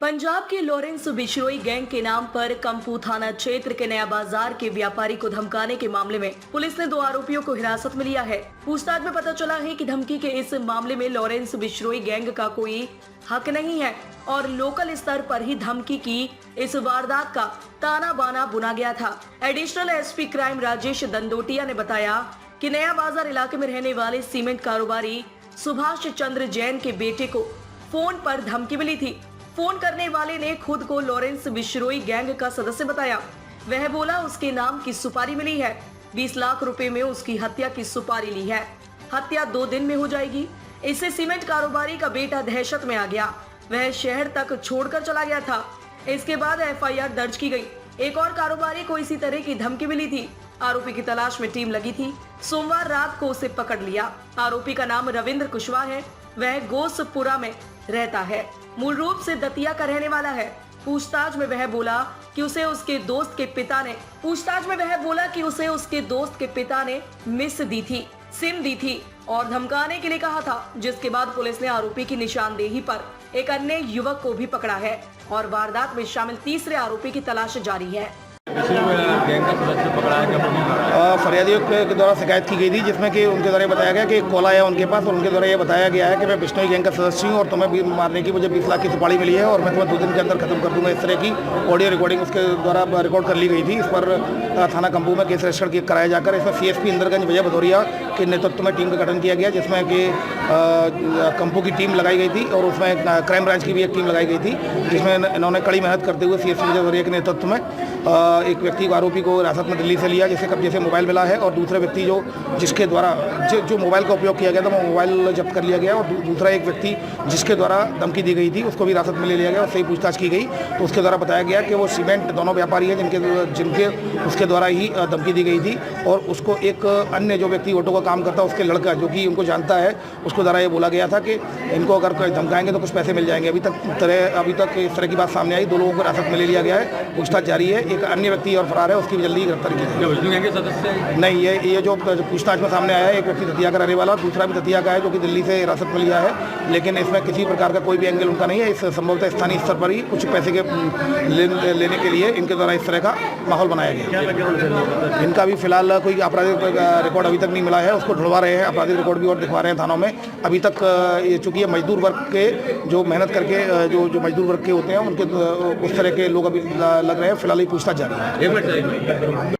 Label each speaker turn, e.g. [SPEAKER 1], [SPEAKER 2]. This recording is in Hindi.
[SPEAKER 1] पंजाब के लॉरेंस बिश्नोई गैंग के नाम पर कंपू थाना क्षेत्र के नया बाजार के व्यापारी को धमकाने के मामले में पुलिस ने 2 आरोपियों को हिरासत में लिया है। पूछताछ में पता चला है कि धमकी के इस मामले में लॉरेंस बिश्नोई गैंग का कोई हक नहीं है और लोकल स्तर पर ही धमकी की इस वारदात का ताना बाना बुना गया था। एडिशनल एसपी क्राइम राजेश दंदोटिया ने बताया कि नया बाजार इलाके में रहने वाले सीमेंट कारोबारी सुभाष चंद्र जैन के बेटे को फोन पर धमकी मिली थी। फोन करने वाले ने खुद को लॉरेंस बिश्नोई गैंग का सदस्य बताया। वह बोला उसके नाम की सुपारी मिली है, 20 लाख रुपए में उसकी हत्या की सुपारी ली है, हत्या 2 दिन में हो जाएगी। इससे सीमेंट कारोबारी का बेटा दहशत में आ गया, वह शहर तक छोड़कर चला गया था। इसके बाद एफआईआर दर्ज की गई। एक और कारोबारी को इसी तरह की धमकी मिली थी। आरोपी की तलाश में टीम लगी थी। सोमवार रात को उसे पकड़ लिया। आरोपी का नाम रविंद्र कुशवाहा है, वह गोसपुरा में रहता है, मूल रूप से दतिया का रहने वाला है। पूछताछ में वह बोला कि उसे उसके दोस्त के पिता ने मिस दी थी, सिम दी थी और धमकाने के लिए कहा था, जिसके बाद पुलिस ने आरोपी की निशानदेही पर एक अन्य युवक को भी पकड़ा है और वारदात में शामिल तीसरे आरोपी की तलाश जारी है।
[SPEAKER 2] गैंग का सदस्य पकड़ा है।
[SPEAKER 3] फरियादियों के द्वारा शिकायत की गई थी, जिसमें कि उनके द्वारा बताया गया कि एक कॉल आया उनके पास और उनके द्वारा ये बताया गया है कि मैं बिश्नोई गैंग का सदस्य हूँ और तुम्हें भी मारने की मुझे 20 लाख की सुपारी मिली है और मैं तुम्हें 2 दिन के अंदर खत्म कर दूंगा। इस तरह की ऑडियो रिकॉर्डिंग उसके द्वारा रिकॉर्ड कर ली गई थी। इस पर थाना कंपू में केस रजिस्टर कराया जाकर इसमें सीएसपी इंदरगंज विजय भदौरिया के नेतृत्व में टीम का गठन किया गया, जिसमें कि कंपू की टीम लगाई गई थी और उसमें क्राइम ब्रांच की भी एक टीम लगाई गई थी, जिसमें इन्होंने कड़ी मेहनत करते हुए सीएसपी विजय भदौरिया के नेतृत्व में एक व्यक्ति को आरोपी को हिरासत में दिल्ली से लिया, जिसके कब्जे से मोबाइल मिला है और दूसरे व्यक्ति जिसके द्वारा जो मोबाइल का उपयोग किया गया था वो मोबाइल जब्त कर लिया गया और दूसरा एक व्यक्ति जिसके द्वारा धमकी दी गई थी उसको भी हिरासत में ले लिया गया और सही पूछताछ की गई। तो उसके द्वारा बताया गया कि वो सीमेंट दोनों व्यापारी हैं जिनके उसके द्वारा ही धमकी दी गई थी और उसको एक अन्य जो व्यक्ति ऑटो का काम करता है उसके लड़का जो कि उनको जानता है उसको द्वारा ये बोला गया था कि इनको अगर धमकाएंगे तो कुछ पैसे मिल जाएंगे। अभी तक इस तरह की बात सामने आई। 2 लोगों को हिरासत में ले लिया गया है, पूछताछ जारी है। एक अन्य व्यक्ति और फरार है, उसकी भी जल्दी गिरफ्तारी की जाएगी।
[SPEAKER 2] सदस्य
[SPEAKER 3] नहीं, ये जो पूछताछ में सामने आया है, एक व्यक्ति दतिया का रहने वाला और दूसरा भी दतिया का है जो कि दिल्ली से हिरासत में लिया है, लेकिन इसमें किसी प्रकार का कोई भी एंगल उनका नहीं है। इस संभवतः स्थानीय स्तर पर ही कुछ पैसे के लेने के लिए इनके द्वारा इस तरह का माहौल बनाया गया। इनका भी फिलहाल कोई आपराधिक रिकॉर्ड अभी तक नहीं मिला है, उसको ढूंढवा रहे हैं, आपराधिक रिकॉर्ड भी और दिखवा रहे हैं थानों में। अभी तक ये चूंकि मजदूर वर्ग के जो मेहनत करके जो मजदूर वर्ग के होते हैं उनके उस तरह के लोग अभी लग रहे हैं। फिलहाल ये पूछताछ जारी है।